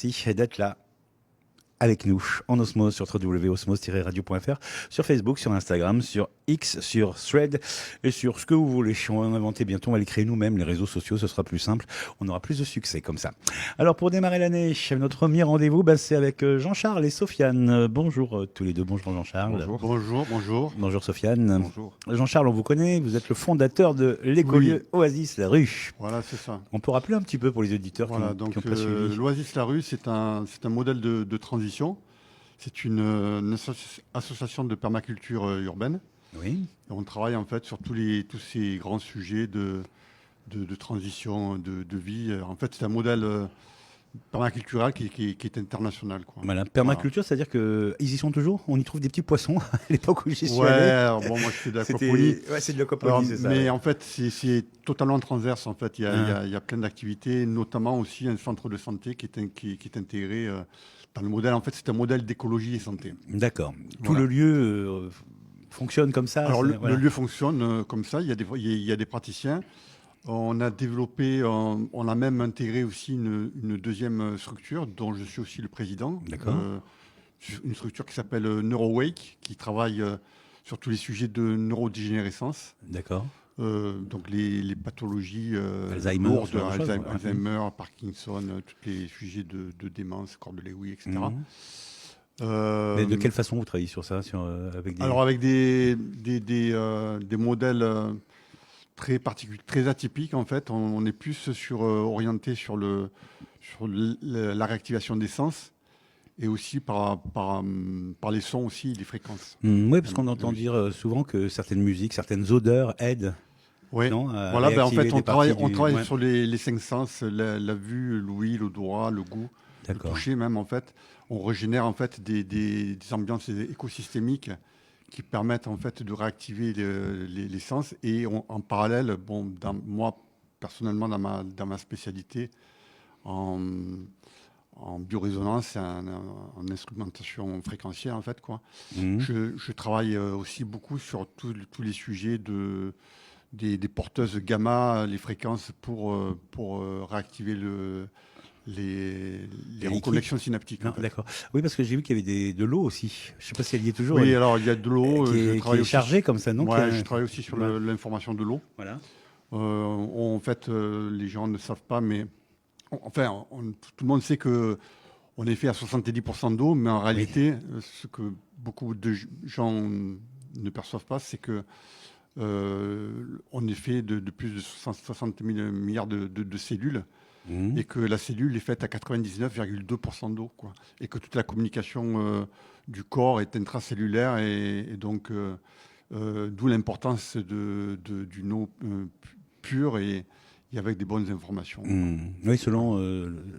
Merci d'être là avec nous en Osmose sur www.osmose-radio.fr, sur Facebook, sur Instagram, sur X, sur Thread et sur ce que vous voulez. On va inventer bientôt, on va les créer nous-mêmes, les réseaux sociaux, ce sera plus simple, on aura plus de succès comme ça. Alors pour démarrer l'année, notre premier rendez-vous, c'est avec Jean-Charles et Sofiane. Bonjour tous les deux, bonjour Jean-Charles. Bonjour. Bonjour Sofiane. Bonjour. Jean-Charles, on vous connaît, vous êtes le fondateur de l'écolieu Oasis La Rue. Voilà, c'est ça. On peut rappeler un petit peu pour les auditeurs Voilà, qui n'ont pas suivi. l'Oasis La Rue, c'est un modèle de transition. C'est une association de permaculture urbaine. Oui. Et on travaille en fait sur tous ces grands sujets de transition, de vie. En fait, c'est un modèle permacultural qui est international, quoi. Voilà, permaculture, c'est-à-dire qu'ils y sont toujours. On y trouve des petits poissons à l'époque où j'y suis Ouais, allé. alors, bon, moi je fais de l'aquaponie. Ouais, c'est de l'aquaponie, c'est ça. Mais Ouais. en fait, c'est totalement transverse. En fait, il y a plein d'activités, notamment aussi un centre de santé qui est intégré dans le modèle. En fait, c'est un modèle d'écologie et santé. D'accord. Tout Voilà. le lieu fonctionne comme ça. Alors, voilà. le lieu fonctionne comme ça. Il y a des praticiens. On a développé, on a même intégré aussi une deuxième structure dont je suis aussi le président. D'accord. Une structure qui s'appelle NeuroWake, qui travaille sur tous les sujets de neurodégénérescence. D'accord. Donc les pathologies Alzheimer, lourdes, ce genre de choses, ouais. Alzheimer, Parkinson, tous les sujets de démence, corps de Lewy, etc. Mhm. Mais de quelle façon vous travaillez sur ça avec des... Alors avec des modèles très particuliers, très atypiques en fait. On est plus orienté sur la réactivation des sens et aussi par les sons aussi, les fréquences. Oui, parce qu'on entend dire souvent que certaines musiques, certaines odeurs aident. Oui, Non, voilà, en fait, on travaille ouais. sur les cinq sens, la vue, l'ouïe, l'odorat, le goût, le D'accord. toucher même, en fait. On régénère, en fait, des ambiances écosystémiques qui permettent, en fait, de réactiver les sens. Et en parallèle, bon, moi, personnellement, dans ma spécialité, en biorésonance, en instrumentation fréquentielle, en fait, quoi. Mhm. Je travaille aussi beaucoup sur tous les sujets des porteuses gamma, les fréquences pour réactiver les reconnexions synaptiques. Non, En fait. d'accord. Oui, parce que j'ai vu qu'il y avait de l'eau aussi. Je ne sais pas si elle y est toujours. Oui, alors il y a de l'eau. qui est chargée comme ça, non? Ouais, je travaille aussi sur l'information de l'eau. Voilà. En fait, les gens ne savent pas, mais enfin, tout le monde sait que on est fait à 70% d'eau, mais en réalité, ce que beaucoup de gens ne perçoivent pas, c'est que on est fait de plus de 60 000 milliards de cellules et que la cellule est faite à 99,2% d'eau, quoi. Et que toute la communication du corps est intracellulaire et donc d'où l'importance d'une eau pure et avec des bonnes informations. Oui, selon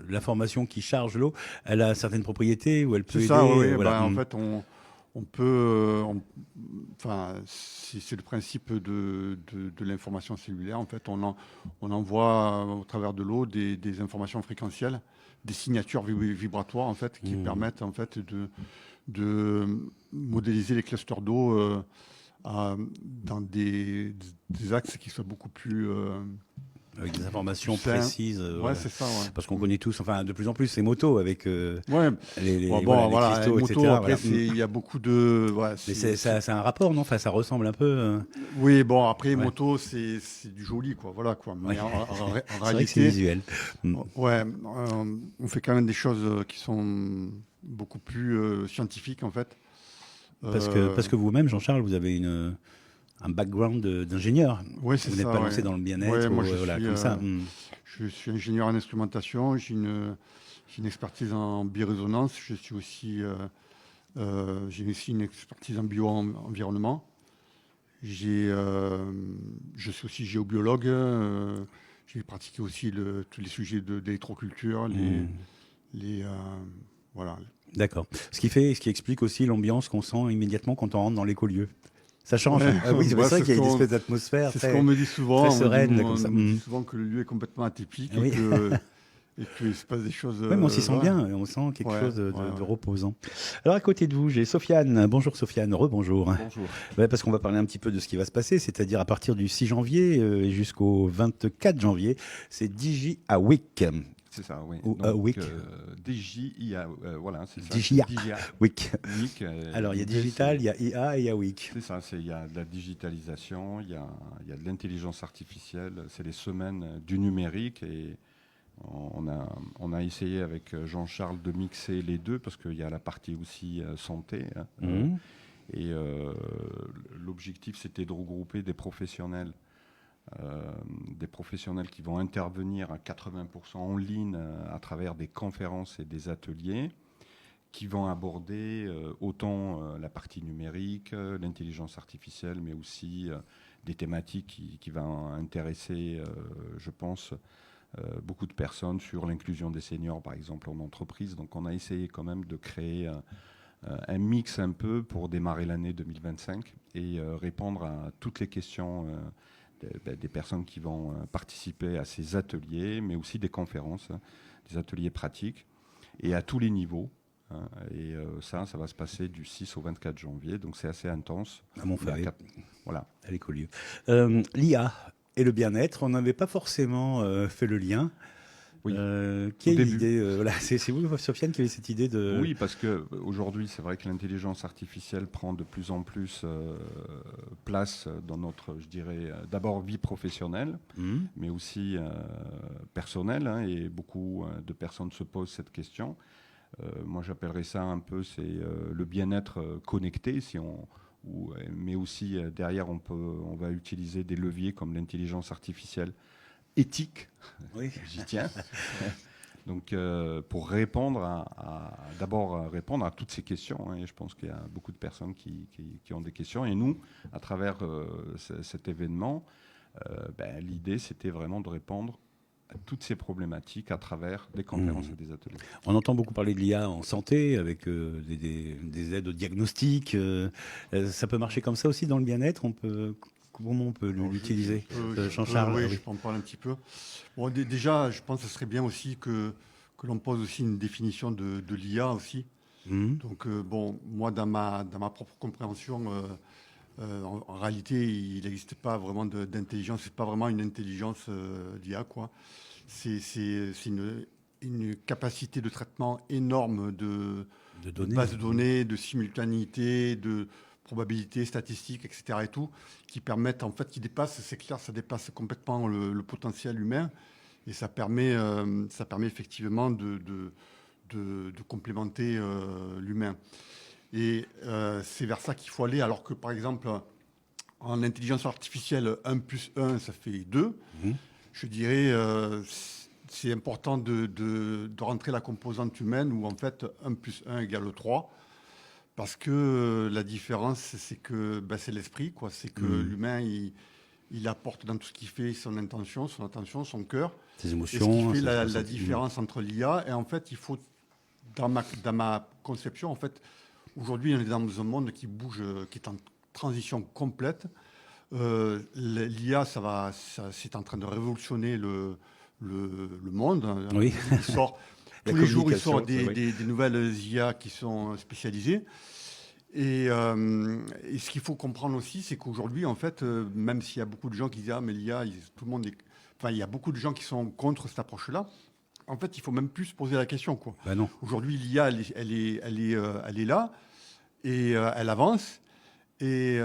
l'information qui charge l'eau, elle a certaines propriétés ou elle peut C'est aider. ça, oui. Voilà. En fait, on peut, enfin, c'est le principe de l'information cellulaire. En fait, on envoie au travers de l'eau des informations fréquentielles, des signatures vibratoires en fait, qui permettent en fait de modéliser les clusters d'eau dans des axes qui soient beaucoup plus Avec des informations sains. précises. Ouais, c'est ça. Ouais. Parce qu'on connaît tous, enfin, de plus en plus, ces motos avec Ouais. les Voilà, cristaux, moto, etc. après, Voilà. il y a beaucoup de. Ouais, Mais c'est un rapport, non? Enfin, ça ressemble un peu. Oui, bon, après, Ouais. moto, c'est du joli, quoi. Voilà, quoi. Mais Ouais. en C'est vrai que c'est réalité, visuel. ouais, on fait quand même des choses qui sont beaucoup plus scientifiques, en fait. Parce que vous-même, Jean-Charles, vous avez un background d'ingénieur. Ouais, c'est Vous n'êtes ça, pas ouais. lancé dans le bien-être, Ouais, moi, voilà, comme ça. je suis ingénieur en instrumentation, j'ai une expertise en biorésonance, j'ai aussi une expertise en bio-environnement. Je suis aussi géobiologue, j'ai pratiqué aussi tous les sujets d'électroculture, voilà. D'accord. Ce qui explique aussi l'ambiance qu'on sent immédiatement quand on rentre dans l'écolieu. Ça change. Ouais. Ah oui, c'est Ouais, vrai c'est qu'il y a ce une qu'on- espèce d'atmosphère. C'est ce qu'on me dit souvent. très sereine, On comme ça. me dit souvent que le lieu est complètement atypique Oui. et qu'il se passe des choses. Oui, mais on s'y sent ouais. bien, on sent quelque Ouais, chose de ouais. reposant. Alors à côté de vous, j'ai Sofiane. Bonjour Sofiane, rebonjour. Bonjour. Ouais, parce qu'on va parler un petit peu de ce qui va se passer, c'est-à-dire à partir du 6 janvier jusqu'au 24 janvier, c'est DJ a Week. C'est ça, oui. Ou Donc, WIC. DJIA, voilà, c'est ça. DJIA. DJIA. WIC. WIC, Alors, il y a l'idée, digital, il y a IA et il y a WIC. c'est ça, il y a de la digitalisation, il y a de l'intelligence artificielle, c'est les semaines du numérique et on a essayé avec Jean-Charles de mixer les deux parce qu'il y a la partie aussi santé. Et l'objectif, c'était de regrouper des professionnels qui vont intervenir à 80% en ligne à travers des conférences et des ateliers qui vont aborder autant la partie numérique, l'intelligence artificielle, mais aussi des thématiques qui vont intéresser, je pense, beaucoup de personnes sur l'inclusion des seniors, par exemple, en entreprise. Donc on a essayé quand même de créer un mix un peu pour démarrer l'année 2025 et répondre à toutes les questions des personnes qui vont participer à ces ateliers, mais aussi des conférences, des ateliers pratiques, et à tous les niveaux. Et ça va se passer du 6 au 24 janvier, donc c'est assez intense. À Montferré, voilà. à l'Écolieu. L'IA et le bien-être, on n'avait pas forcément fait le lien. Oui. Qui a eu l'idée voilà, c'est vous, Sofiane, qui avait cette idée de... Oui, parce qu'aujourd'hui, c'est vrai que l'intelligence artificielle prend de plus en plus place dans notre, je dirais, d'abord vie professionnelle, mais aussi personnelle, hein, et beaucoup de personnes se posent cette question. Moi, j'appellerais ça un peu, c'est le bien-être connecté, mais aussi derrière, on va utiliser des leviers comme l'intelligence artificielle éthique, oui. J'y tiens. Donc, pour d'abord répondre à toutes ces questions, hein, et je pense qu'il y a beaucoup de personnes qui ont des questions. Et nous, à travers cet événement, l'idée, c'était vraiment de répondre à toutes ces problématiques à travers des conférences et des ateliers. On entend beaucoup parler de l'IA en santé, avec des aides au diagnostic. Ça peut marcher comme ça aussi dans le bien-être. Comment on peut l'utiliser, Jean-Charles? Oui, je peux en parler un petit peu. Bon, déjà, je pense que ce serait bien aussi que l'on pose aussi une définition de l'IA aussi. Donc, moi, dans ma propre compréhension, en réalité, il n'existe pas vraiment d'intelligence. C'est pas vraiment une intelligence d'IA, quoi. C'est une capacité de traitement énorme de bases de données, de simultanéité, de probabilités, statistiques, etc. et tout, qui permettent, en fait, c'est clair, ça dépasse complètement le potentiel humain et ça permet effectivement de complémenter l'humain. Et c'est vers ça qu'il faut aller, alors que, par exemple, en intelligence artificielle, 1 plus 1, ça fait 2. Je dirais, c'est important de rentrer la composante humaine où, en fait, 1 plus 1 égale 3. Parce que la différence, c'est que c'est l'esprit, quoi. C'est que l'humain, il apporte dans tout ce qu'il fait son intention, son attention, son cœur. Ses émotions. Et ce qui fait la différence entre l'IA. Et en fait, il faut, dans ma conception, en fait, aujourd'hui, on est dans un monde qui bouge, qui est en transition complète. L'IA, c'est en train de révolutionner le monde. Oui. Tous les jours, il sort des nouvelles IA qui sont spécialisées. Et ce qu'il faut comprendre aussi, c'est qu'aujourd'hui, en fait, même s'il y a beaucoup de gens qui disent « Ah, mais l'IA, il y a beaucoup de gens qui sont contre cette approche-là. En fait, il ne faut même plus se poser la question, quoi. Ben non. Aujourd'hui, l'IA, elle est là et elle avance. Et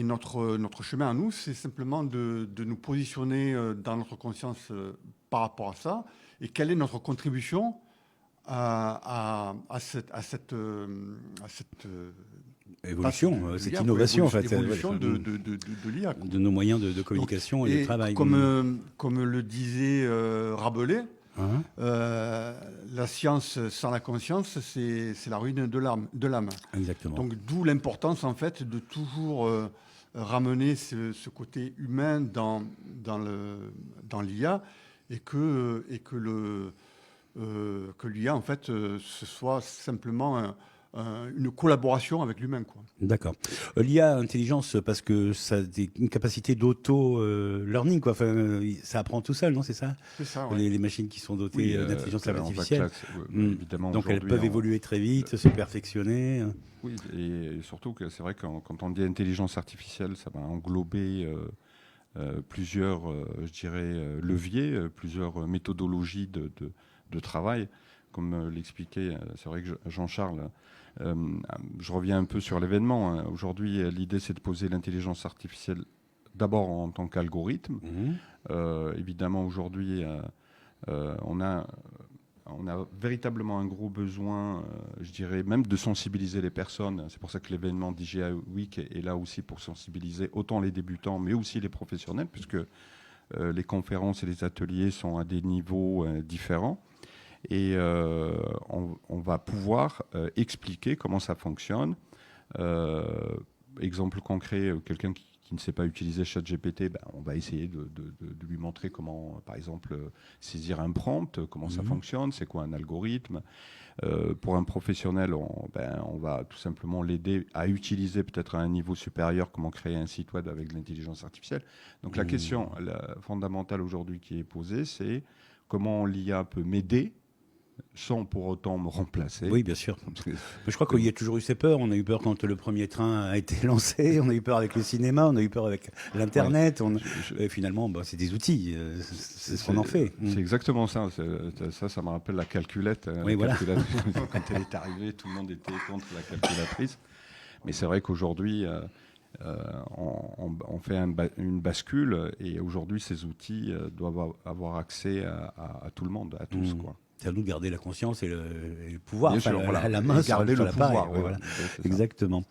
notre chemin à nous, c'est simplement de nous positionner dans notre conscience par rapport à ça. Et quelle est notre contribution à cette évolution, cette innovation, en fait. Évolution de l'IA. De nos moyens de communication et de travail. Comme le disait Rabelais, la science sans la conscience, c'est la ruine de l'âme. Exactement. Donc d'où l'importance, en fait, de toujours ramener ce côté humain dans l'IA et que l'IA, en fait, ce soit simplement une collaboration avec l'humain, quoi. D'accord. L'IA intelligence, parce que ça a une capacité d'auto-learning, quoi. Enfin, ça apprend tout seul, non? C'est ça? C'est ça, ouais. Les machines qui sont dotées d'intelligence artificielle. Évidemment, donc elles peuvent évoluer très vite, se perfectionner. Oui, et surtout que c'est vrai que quand on dit intelligence artificielle, ça va englober plusieurs, je dirais, leviers, plusieurs méthodologies de travail. Comme l'expliquait, c'est vrai que Jean-Charles, je reviens un peu sur l'événement. Hein. Aujourd'hui, l'idée, c'est de poser l'intelligence artificielle d'abord en tant qu'algorithme. Évidemment, aujourd'hui, on a véritablement un gros besoin, je dirais, même de sensibiliser les personnes. C'est pour ça que l'événement DJI Week est là aussi pour sensibiliser autant les débutants, mais aussi les professionnels, puisque les conférences et les ateliers sont à des niveaux différents. Et on va pouvoir expliquer comment ça fonctionne. Exemple concret, quelqu'un qui ne sait pas utiliser ChatGPT, on va essayer de lui montrer comment, par exemple, saisir un prompt, comment ça fonctionne, c'est quoi un algorithme. Pour un professionnel, on va tout simplement l'aider à utiliser peut-être à un niveau supérieur comment créer un site web avec de l'intelligence artificielle. Donc la question fondamentale aujourd'hui qui est posée, c'est comment l'IA peut m'aider sans pour autant me remplacer. Oui, bien sûr. Je crois qu'il y a toujours eu ces peurs. On a eu peur quand le premier train a été lancé, on a eu peur avec le cinéma, on a eu peur avec l'Internet. Et finalement, c'est des outils, c'est ce qu'on en fait. C'est exactement ça. Ça me rappelle la calculette. Oui, voilà. Quand elle est arrivée, tout le monde était contre la calculatrice. Mais c'est vrai qu'aujourd'hui, on fait une bascule et aujourd'hui, ces outils doivent avoir accès à tout le monde, à tous, quoi. C'est à nous de garder la conscience et le pouvoir, la main sur le pouvoir. Voilà. Exactement.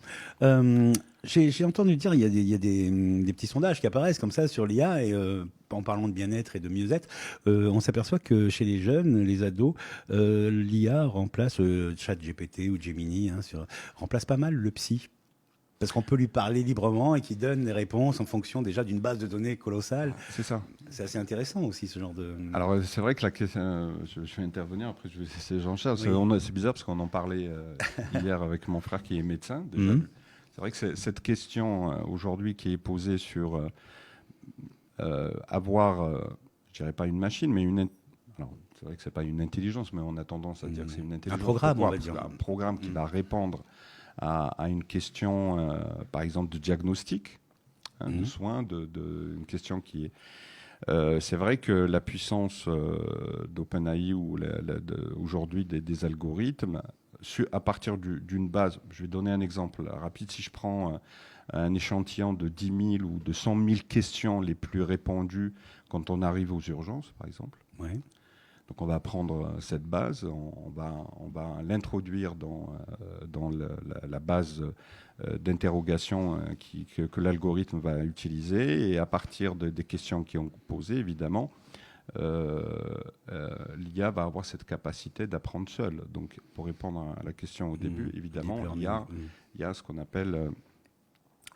J'ai entendu dire, il y a des petits sondages qui apparaissent comme ça sur l'IA, et en parlant de bien-être et de mieux-être, on s'aperçoit que chez les jeunes, les ados, l'IA remplace ChatGPT ou Gemini, remplace pas mal le psy. Parce qu'on peut lui parler librement et qu'il donne des réponses en fonction déjà d'une base de données colossale. C'est ça. C'est assez intéressant aussi, ce genre de... Alors, c'est vrai que la question... Je vais intervenir, après je vais laisser Jean-Charles. Oui. C'est bizarre parce qu'on en parlait hier avec mon frère qui est médecin. Déjà. C'est vrai que cette question aujourd'hui qui est posée sur avoir, je dirais pas une machine, mais alors, c'est vrai que c'est pas une intelligence, mais on a tendance à dire que c'est une intelligence. Un programme, on va dire. Un programme qui va répondre à une question, par exemple, de diagnostic, de soins, une question qui est... c'est vrai que la puissance d'OpenAI ou aujourd'hui des algorithmes, à partir d'une base, je vais donner un exemple rapide, si je prends un échantillon de 10 000 ou de 100 000 questions les plus répandues quand on arrive aux urgences, par exemple. Ouais. Donc on va prendre cette base, on va l'introduire dans la base d'interrogation que l'algorithme va utiliser, et à partir des questions qui ont posées, évidemment, l'IA va avoir cette capacité d'apprendre seule. Donc pour répondre à la question au début, évidemment, il y a ce qu'on appelle...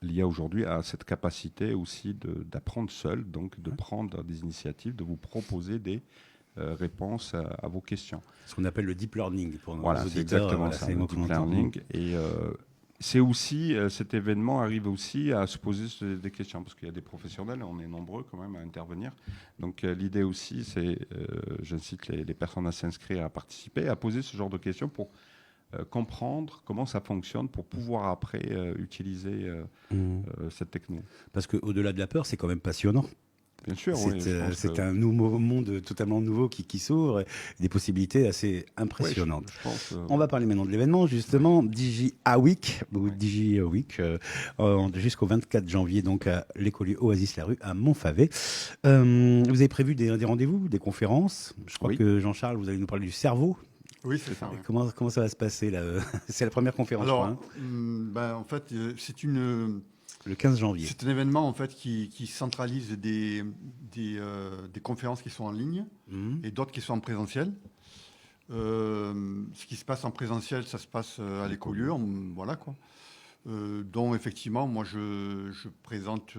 L'IA aujourd'hui a cette capacité aussi d'apprendre seule, donc de prendre des initiatives, de vous proposer des réponse à vos questions. Ce qu'on appelle le deep learning pour nos auditeurs. C'est exactement ça, le deep learning. Et c'est aussi, cet événement arrive aussi à se poser des questions, parce qu'il y a des professionnels, on est nombreux quand même à intervenir. Donc l'idée aussi, c'est, j'incite les personnes à s'inscrire, à participer, à poser ce genre de questions pour comprendre comment ça fonctionne, pour pouvoir après utiliser cette techno. Parce qu'au-delà de la peur, c'est quand même passionnant. Bien sûr, c'est un nouveau monde totalement nouveau qui s'ouvre, des possibilités assez impressionnantes. Je pense, On va parler maintenant de l'événement, justement, DJI Week, jusqu'au 24 janvier, donc à l'écolier Oasis-la-Rue à Montfavet. Vous avez prévu des rendez-vous, des conférences. Je crois que Jean-Charles, vous allez nous parler du cerveau. Oui, c'est ça. Comment ça va se passer là? C'est la première conférence. Alors, en fait, c'est une... Le 15 janvier. C'est un événement en fait qui centralise des conférences qui sont en ligne et d'autres qui sont en présentiel. Ce qui se passe en présentiel, ça se passe à l'écolieu, voilà quoi. Dont effectivement, moi je présente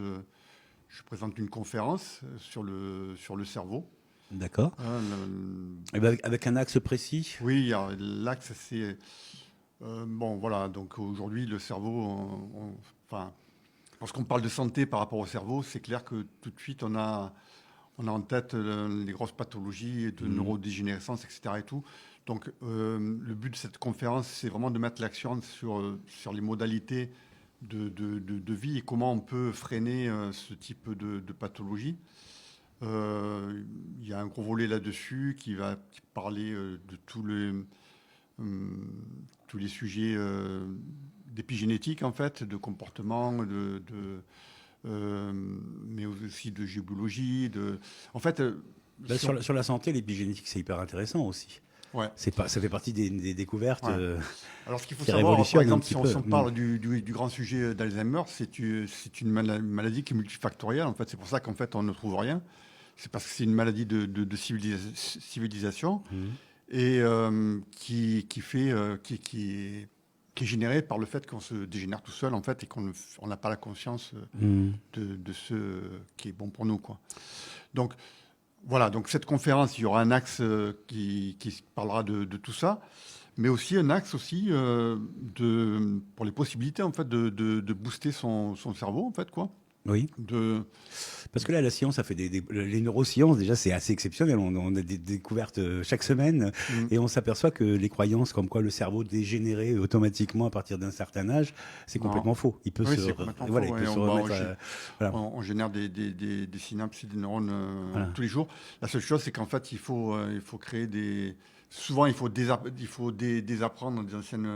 une conférence sur le cerveau. D'accord. Avec un axe précis. Oui, l'axe c'est voilà. Donc aujourd'hui, le cerveau, lorsqu'on parle de santé par rapport au cerveau, c'est clair que tout de suite, on a en tête les grosses pathologies de neurodégénérescence, etc. Et tout. Donc, le but de cette conférence, c'est vraiment de mettre l'accent sur les modalités de vie et comment on peut freiner ce type de pathologie. Il y a un gros volet là-dessus qui va parler de tous les sujets d'épigénétique, en fait, de comportement, mais aussi de géologie. En fait, Là, sur la santé, l'épigénétique, c'est hyper intéressant aussi. ouais. Ça fait partie des découvertes Ouais. Alors, ce qu'il faut qui savoir, par révolutionnent un exemple, petit si on, peu. si on parle du grand sujet d'Alzheimer, c'est une maladie qui est multifactorielle. En fait, c'est pour ça qu'en fait, on ne trouve rien. C'est parce que c'est une maladie de civilisation Mhm. et qui est générée par le fait qu'on se dégénère tout seul, en fait, et qu'on n'a pas la conscience Mhm. de ce qui est bon pour nous, quoi. Donc, voilà, donc cette conférence, il y aura un axe qui parlera de tout ça, mais aussi un axe aussi pour les possibilités en fait de booster son cerveau en fait quoi. Oui, parce que là, la science, ça fait les neurosciences, déjà, c'est assez exceptionnel. On a des découvertes chaque semaine Mm. et on s'aperçoit que les croyances comme quoi le cerveau dégénérait automatiquement à partir d'un certain âge, c'est Non. complètement faux. Il peut Oui, se, c'est complètement voilà, faux, il peut ouais. se remettre. Voilà. On génère des synapses et des neurones Voilà. tous les jours. La seule chose, c'est qu'en fait, il faut créer souvent, il faut désapprendre des anciennes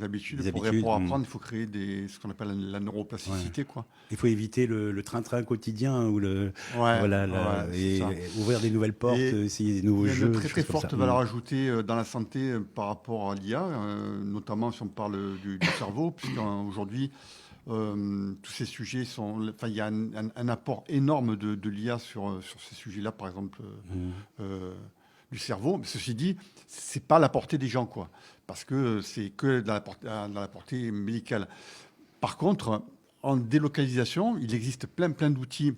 habitudes. Des Pour habitudes, apprendre, il faut créer ce qu'on appelle la neuroplasticité, quoi. Il faut éviter le train-train quotidien ou Ouais, voilà, ouais, c'est et ça. ouvrir des nouvelles portes, Et essayer des nouveaux il y a jeux. une des très très choses comme forte ça. valeur ajoutée dans la santé par rapport à l'IA, notamment si on parle du cerveau, puisqu'aujourd'hui, tous ces sujets il y a un apport énorme de l'IA sur ces sujets-là, par exemple du cerveau. Mais ceci dit, c'est pas à la portée des gens, quoi, parce que c'est que dans la portée médicale. Par contre, en délocalisation, il existe plein d'outils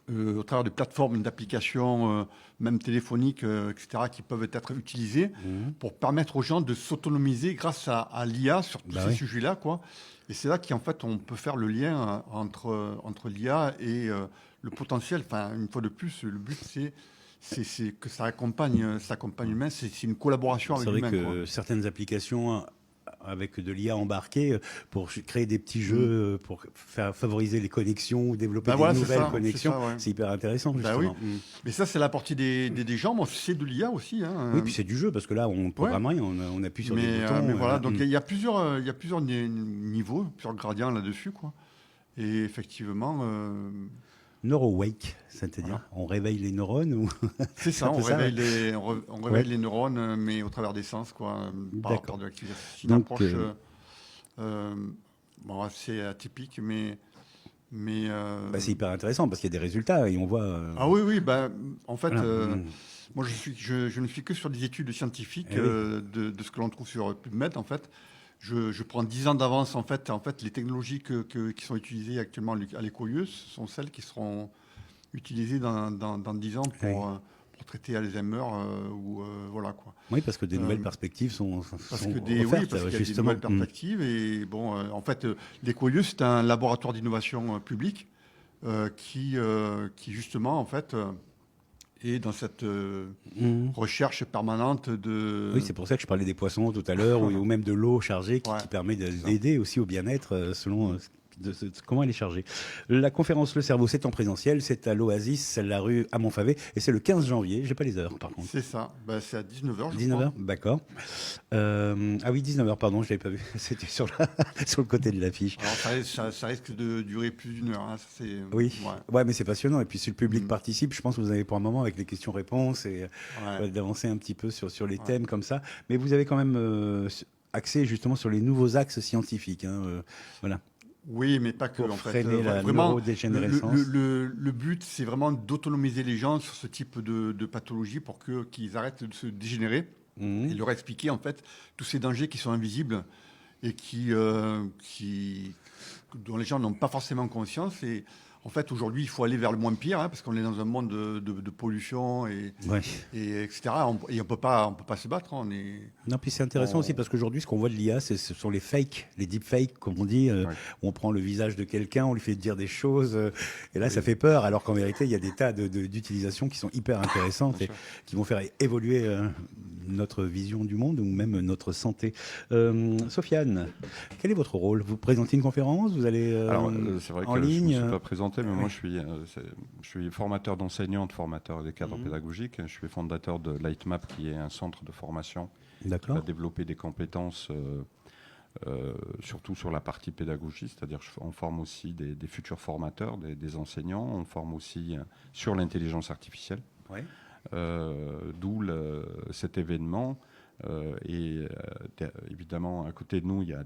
au travers de plateformes d'applications, même téléphoniques, etc., qui peuvent être utilisées pour permettre aux gens de s'autonomiser grâce à l'IA sur tous Bah ces oui. sujets-là, quoi. Et c'est là qu'en fait, on peut faire le lien entre l'IA et le potentiel. Enfin, une fois de plus, le but, c'est que ça accompagne l'humain. C'est une collaboration C'est avec vrai l'humain, quoi. que certaines applications avec de l'IA embarquée pour créer des petits jeux, pour favoriser les connexions ou développer Ben des voilà, c'est nouvelles ça, connexions, c'est ça, ouais. c'est hyper intéressant Ben oui. justement. Mais ça, c'est la partie des gens. Moi, c'est de l'IA aussi, hein. Oui, puis c'est du jeu parce que là on programme rien, on appuie sur des boutons. Mais et voilà, donc Mm. il y a plusieurs niveaux, plusieurs gradients là-dessus, quoi. Et effectivement, NeuroWake, c'est-à-dire Voilà. on réveille les neurones ou c'est c'est ça, un peu ça, ouais. on réveille les neurones, mais au travers des sens, quoi, par D'accord. de l'activité. C'est une Donc, approche bon, assez atypique, mais Bah, c'est hyper intéressant parce qu'il y a des résultats et on voit. ah oui, bah, en fait, Voilà. moi je ne suis que sur des études scientifiques Eh oui. de ce que l'on trouve sur PubMed, en fait. Je prends 10 ans d'avance, en fait. En fait, les technologies qui sont utilisées actuellement à l'écolieu sont celles qui seront utilisées dans 10 ans Oui. pour traiter Alzheimer voilà, quoi. Oui, parce que des nouvelles Euh, perspectives sont Parce sont que oui, offertes parce qu'il y a des justement. nouvelles perspectives. Et bon, en fait, l'écolieu, c'est un laboratoire d'innovation public qui justement, en fait, est dans cette recherche permanente de... Oui, c'est pour ça que je parlais des poissons tout à l'heure, ou même de l'eau chargée qui Ouais, permet c'est ça. d'aider aussi au bien-être selon comment elle est chargée. La conférence Le Cerveau, c'est en présentiel, c'est à l'Oasis, c'est la rue à Montfavet, et c'est le 15 janvier. J'ai pas les heures par contre. C'est ça. Bah, c'est à 19h, je 19h, crois. d'accord. Ah oui, 19h, pardon, je l'avais pas vu. C'était sur le côté de l'affiche. Alors, ça risque de durer plus d'une heure, hein. Ça, c'est... Oui, Ouais. ouais, mais c'est passionnant. Et puis si le public Mm. participe, je pense que vous avez pour un moment avec les questions-réponses et Ouais. d'avancer un petit peu sur les Ouais. thèmes comme ça. Mais vous avez quand même axé justement sur les nouveaux axes scientifiques. Voilà. Oui, mais pas que, Pour en fait. freiner la Vraiment, neurodégénérescence. le but, c'est vraiment d'autonomiser les gens sur ce type de pathologie pour qu'ils arrêtent de se dégénérer Mhm. et leur expliquer, en fait, tous ces dangers qui sont invisibles et dont les gens n'ont pas forcément conscience. Et en fait, aujourd'hui, il faut aller vers le moins pire, hein, parce qu'on est dans un monde de pollution Ouais. et etc. Et on peut pas se battre, hein. Non, puis c'est intéressant aussi parce qu'aujourd'hui, ce qu'on voit de l'IA, ce sont les fakes, les deepfakes, comme on dit, où on prend le visage de quelqu'un, on lui fait dire des choses, et là, ça fait peur, alors qu'en vérité, il y a des tas d'utilisations qui sont hyper intéressantes Bien et sûr. qui vont faire évoluer notre vision du monde ou même notre santé. Sofiane, quel est votre rôle? Vous présentez une conférence? Vous allez Alors, c'est vrai en que je ne me ligne suis pas présenté présenter, mais moi je suis formateur d'enseignants, formateur des cadres pédagogiques. Je suis fondateur de Lightmap, qui est un centre de formation qui D'accord. va développer des compétences, surtout sur la partie pédagogie, c'est-à-dire on forme aussi des futurs formateurs, des enseignants. On forme aussi sur l'intelligence artificielle. Ouais. D'où cet événement. Évidemment, à côté de nous, il y a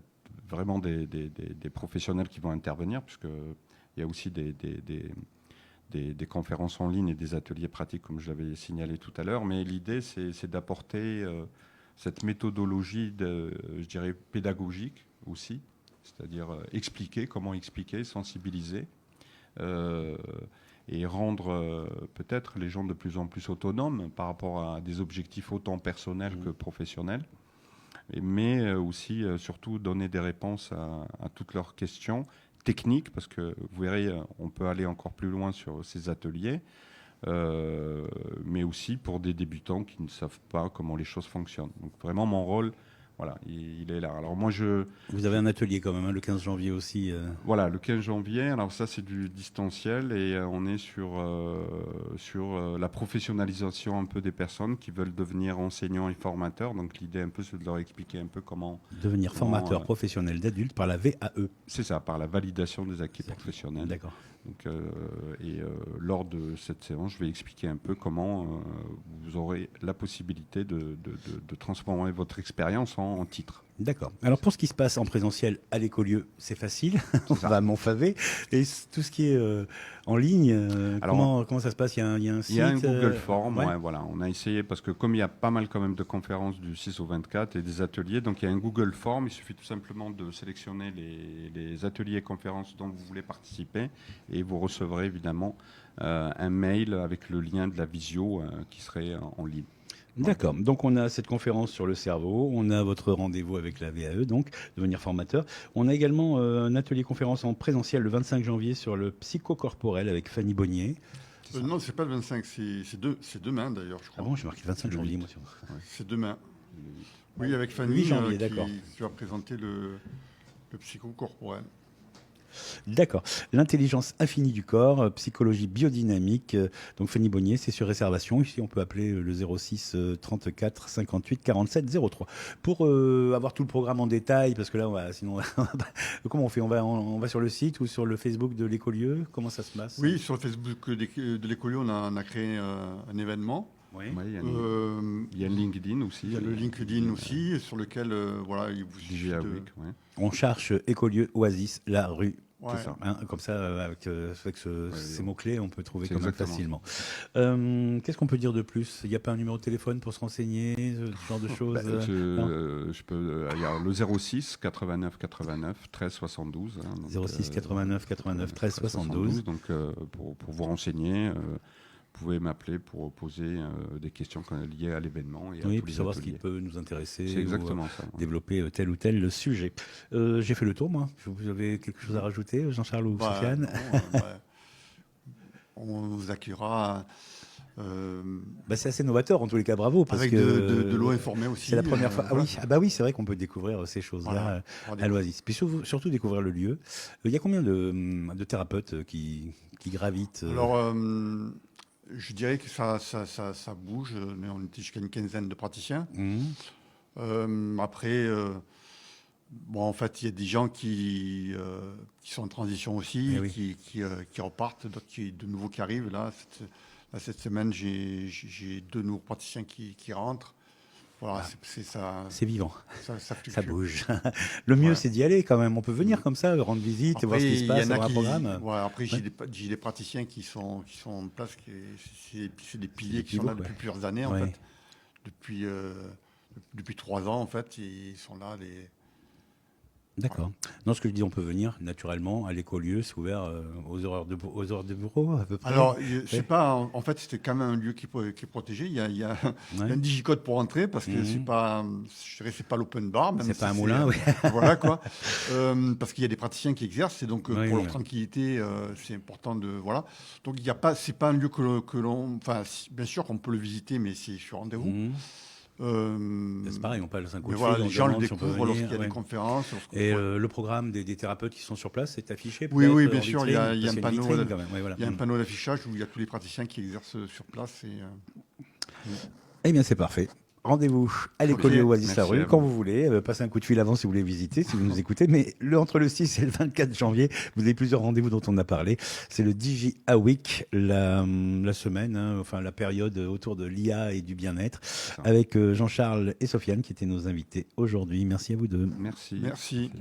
vraiment des professionnels qui vont intervenir, puisqu'il y a aussi des conférences en ligne et des ateliers pratiques, comme je l'avais signalé tout à l'heure. Mais l'idée, c'est d'apporter cette méthodologie, je dirais, pédagogique aussi, c'est-à-dire comment expliquer, sensibiliser, et rendre peut-être les gens de plus en plus autonomes par rapport à des objectifs autant personnels que professionnels, mais aussi surtout donner des réponses à toutes leurs questions techniques, parce que vous verrez, on peut aller encore plus loin sur ces ateliers, mais aussi pour des débutants qui ne savent pas comment les choses fonctionnent. Donc vraiment mon rôle, voilà, il est là. Alors moi Vous avez un atelier quand même, hein, le 15 janvier aussi. Voilà, le 15 janvier. Alors ça, c'est du distanciel et on est sur la professionnalisation un peu des personnes qui veulent devenir enseignants et formateurs. Donc l'idée un peu, c'est de leur expliquer un peu comment Devenir formateur professionnel d'adultes par la VAE. C'est ça, par la validation des acquis professionnels. D'accord. Donc, lors de cette séance, je vais expliquer un peu comment vous aurez la possibilité de transformer votre expérience en titre. D'accord. Alors pour ce qui se passe en présentiel à l'Écolieu, c'est facile, on va à Montfavet. Et tout ce qui est en ligne, comment ça se passe? Il y a un site. Il y a un Google Form, ouais. ouais, voilà. On a essayé, parce que comme il y a pas mal quand même de conférences du 6 au 24 et des ateliers, donc il y a un Google Form, il suffit tout simplement de sélectionner les ateliers et conférences dont vous voulez participer et vous recevrez évidemment un mail avec le lien de la visio qui serait en ligne. D'accord. Donc on a cette conférence sur le cerveau, on a votre rendez-vous avec la VAE, donc devenir formateur. On a également un atelier conférence en présentiel le 25 janvier sur le psychocorporel avec Fanny Bonnier. Non, c'est pas le 25, c'est demain d'ailleurs, je crois. Ah bon, j'ai marqué le 25 janvier, moi. C'est demain. Oui, avec Fanny 8 janvier, d'accord. qui va présenter le psychocorporel. D'accord. L'intelligence infinie du corps, psychologie biodynamique. Donc Fanny Bonnier, c'est sur réservation. Ici, on peut appeler le 06 34 58 47 03 pour avoir tout le programme en détail. Parce que là, comment on fait? On va sur le site ou sur le Facebook de l'Écolieu? Comment ça se passe? Oui, sur le Facebook de l'Écolieu, on a créé un événement. Oui. Ouais, il y a LinkedIn aussi. Il y a le LinkedIn aussi, sur lequel il vous suffit DJ de... Week, ouais. On cherche Écolieu, Oasis, la rue. Ouais. C'est ça, hein, comme ça, avec ces mots-clés, on peut trouver quand même facilement. Qu'est-ce qu'on peut dire de plus? Il n'y a pas un numéro de téléphone pour se renseigner, ce genre de choses? Je peux. Il y a le 06 89 89 13 72. Hein, donc, 06 89 89 13 72. Donc pour vous renseigner. Vous pouvez m'appeler pour poser des questions liées à l'événement. Et oui, puis savoir ce qui peut nous intéresser. C'est exactement ça. Ouais. Développer tel ou tel sujet. J'ai fait le tour, moi. Vous avez quelque chose à rajouter, Jean-Charles ou Sofiane? On vous accueillera. C'est assez novateur en tous les cas, bravo. Parce avec que de l'eau informée aussi. C'est la première fois. Oui, c'est vrai qu'on peut découvrir ces choses-là à l'Oasis. Puis surtout découvrir le lieu. Il y a combien de thérapeutes qui gravitent? Alors, je dirais que ça bouge, mais on était jusqu'à une quinzaine de praticiens. Après, en fait, il y a des gens qui sont en transition aussi, qui repartent, d'autres de nouveaux qui arrivent. Là, cette semaine, j'ai 2 nouveaux praticiens qui rentrent. Voilà, c'est ça. C'est vivant. Ça bouge. Le mieux, c'est d'y aller quand même. On peut venir comme ça, rendre visite, après, voir ce qui se passe, avoir un programme. Après, j'ai des praticiens qui sont en place. C'est des piliers qui sont là depuis plusieurs années, en fait. Depuis 3 ans, en fait, ils sont là. D'accord. Non, ce que je dis, on peut venir naturellement à l'Écolieu, c'est ouvert aux heures de bureau à peu près. Alors, c'est pas. En fait, c'était quand même un lieu qui est protégé. Il y a un digicode pour entrer parce que c'est pas. Je dirais, c'est pas l'open bar. C'est pas un moulin, oui. Voilà quoi. Parce qu'il y a des praticiens qui exercent et donc pour leur tranquillité, c'est important de voilà. Donc il y a pas. C'est pas un lieu que l'on. Enfin, bien sûr qu'on peut le visiter, mais c'est sur rendez-vous. C'est pareil, on passe un coup Mais de voilà, fil, on les gens le demande si on peut découvrent venir, lorsqu'il y a ouais. des conférences. Et le programme des thérapeutes qui sont sur place est affiché Oui, peut-être, oui, en bien sûr, il y a vitrine, parce un qu'il y a une panneau, vitrine quand même, ouais, voilà. il y a un panneau d'affichage où il y a tous les praticiens qui exercent sur place. Eh bien, c'est parfait. Rendez-vous à l'école Ok, de Oasis la merci rue à quand vous. vous voulez. Passez un coup de fil avant si vous voulez visiter, si vous nous écoutez. Mais entre le 6 et le 24 janvier, vous avez plusieurs rendez-vous dont on a parlé. C'est le DJA Week, la semaine, hein, enfin la période autour de l'IA et du bien-être, avec Jean-Charles et Sofiane qui étaient nos invités aujourd'hui. Merci à vous deux. Merci. Merci.